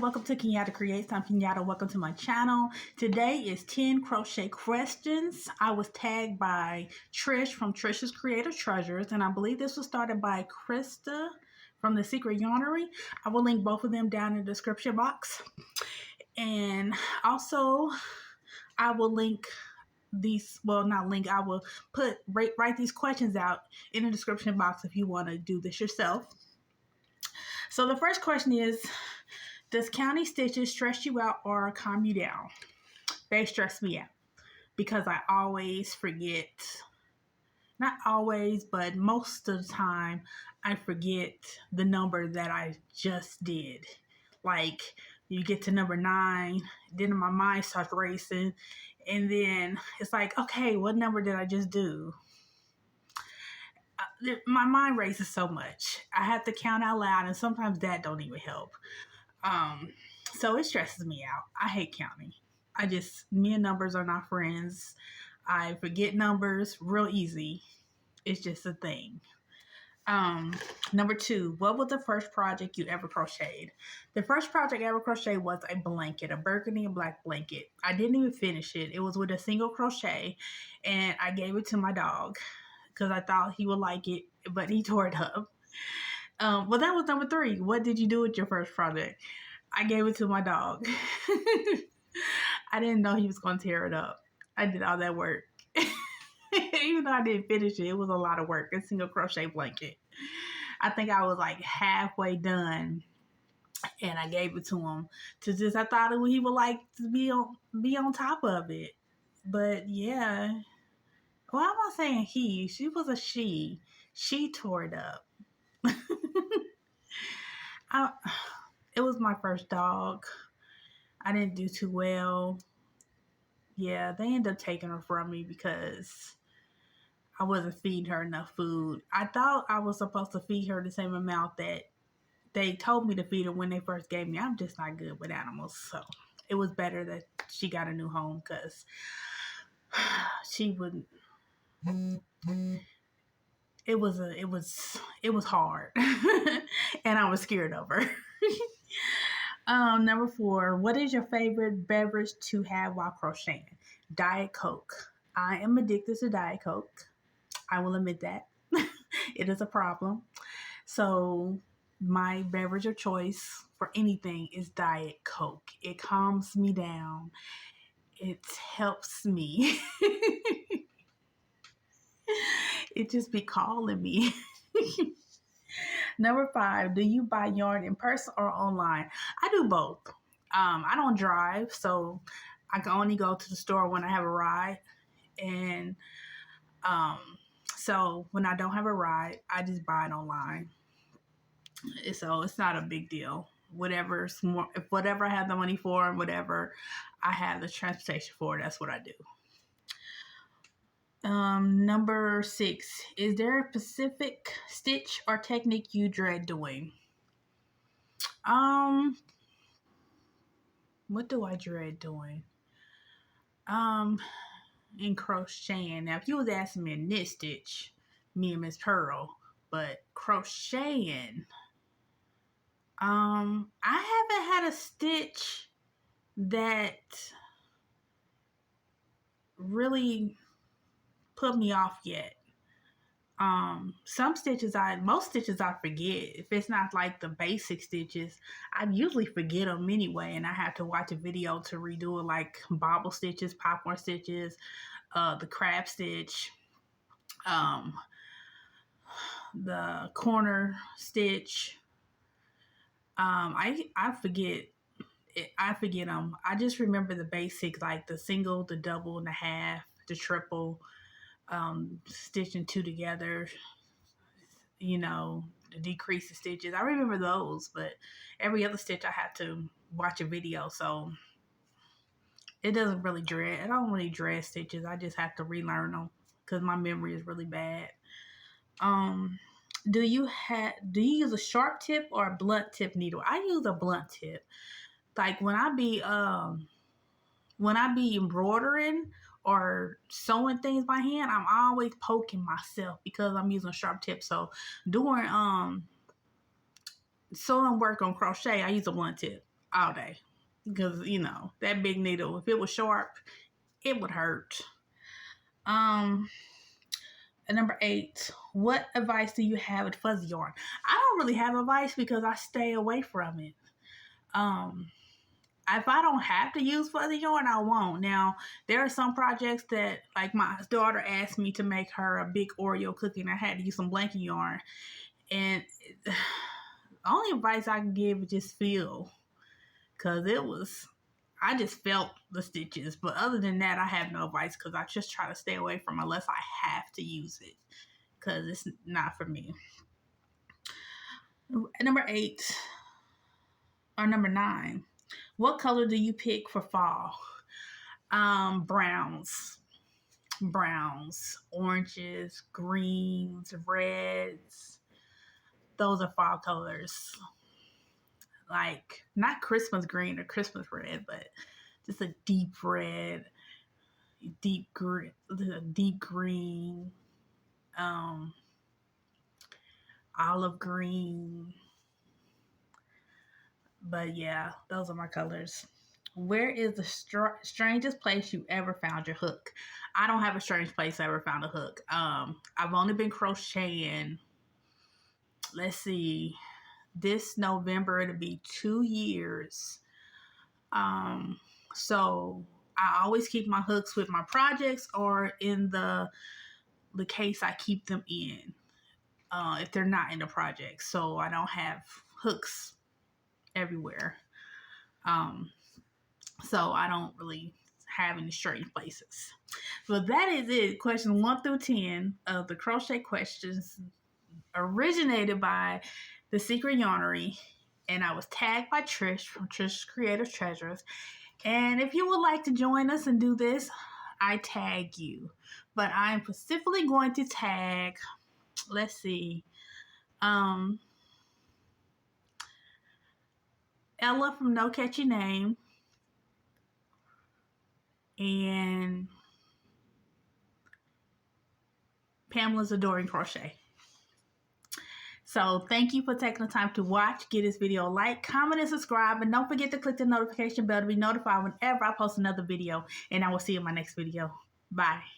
welcome to kenyaddacreates. I'm Kenyatta. Welcome to my channel. Today is 10 crochet questions. I was tagged by Trish from Trish's Creative Treasures, and I believe this was started by Krista from The Secret Yarnery. I will link both of them down in the description box. And also, I will link these, well, not link, I will write these questions out in the description box if you want to do this yourself. So the first question is, does counting stitches stress you out or calm you down? They stress me out because I always forget. Not always, but most of the time, I forget the number that I just did. Like, you get to number 9, then my mind starts racing, and then it's like, okay, what number did I just do? My mind races so much. I have to count out loud, and sometimes that don't even help. So it stresses me out. I hate counting. Me and numbers are not friends. I forget numbers real easy. It's just a thing. Number 2, what was the first project you ever crocheted? The first project I ever crocheted was a blanket, a burgundy and black blanket. I didn't even finish it. It was with a single crochet, and I gave it to my dog because I thought he would like it, but he tore it up. Well, that was number 3. What did you do with your first project? I gave it to my dog. I didn't know he was going to tear it up. I did all that work. Even though I didn't finish it, it was a lot of work. A single crochet blanket. I think I was like halfway done, and I gave it to him I thought he would like to be on top of it. But yeah, well, I'm not saying he. She was a she. She tore it up. It was my first dog. I didn't do too well. Yeah, they ended up taking her from me because I wasn't feeding her enough food. I thought I was supposed to feed her the same amount that they told me to feed her when they first gave me. I'm just not good with animals, so it was better that she got a new home because she wouldn't. It was hard, and I was scared of her. Number 4, what is your favorite beverage to have while crocheting? Diet Coke. I am addicted to Diet Coke. I will admit that. It is a problem. So my beverage of choice for anything is Diet Coke. It calms me down. It helps me. It just be calling me. Number 5, do you buy yarn in person or online? I do both. I don't drive, so I can only go to the store when I have a ride. And so when I don't have a ride, I just buy it online. So it's not a big deal. Whatever I have the money for and whatever I have the transportation for, that's what I do. Number 6, is there a specific stitch or technique you dread doing? What do I dread doing? In crocheting. Now, if you was asking me a knit stitch, me and Miss Pearl, but crocheting, I haven't had a stitch that really put me off yet. Most stitches I forget. If it's not like the basic stitches, I usually forget them anyway, and I have to watch a video to redo it, like bobble stitches, popcorn stitches, the crab stitch, the corner stitch. I forget it. I forget them. I just remember the basics, like the single, the double, and the half, the triple. Stitching 2 together, the decrease the stitches. I remember those, but every other stitch I have to watch a video, so it doesn't really dread. I don't really dread stitches. I just have to relearn them because my memory is really bad. Do you use a sharp tip or a blunt tip needle? I use a blunt tip. Like when I be embroidering or sewing things by hand, I'm always poking myself because I'm using a sharp tip. So doing sewing work on crochet, I use a blunt tip. all day. Because, you know, that big needle, if it was sharp, it would hurt. And number 8, what advice do you have with fuzzy yarn? I don't really have advice because I stay away from it. If I don't have to use fuzzy yarn, I won't. Now, there are some projects that, like my daughter asked me to make her a big Oreo cookie, and I had to use some blanket yarn. And the only advice I can give is just feel, because I just felt the stitches. But other than that, I have no advice because I just try to stay away from unless I have to use it, because it's not for me. Number 8 or number 9. What color do you pick for fall? Browns, oranges, greens, reds. Those are fall colors. Like, not Christmas green or Christmas red, but just a deep red, deep green, olive green. But yeah, those are my colors. Where is the strangest place you ever found your hook? I don't have a strange place I ever found a hook. I've only been crocheting, let's see, this November it'll be 2 years. So I always keep my hooks with my projects or in the case I keep them in, if they're not in the project. So I don't have hooks everywhere. So I don't really have any strange places. But that is it. Question 1 through 10 of the crochet questions originated by The Secret Yarnery, and I was tagged by Trish from Trish's Creative Treasures. And if you would like to join us and do this, I tag you. But I'm specifically going to tag, let's see, Ella from No Catchy Name, and Pamela's Adoring Crochet. So thank you for taking the time to watch. Give this video a like, comment, and subscribe. And don't forget to click the notification bell to be notified whenever I post another video. And I will see you in my next video. Bye.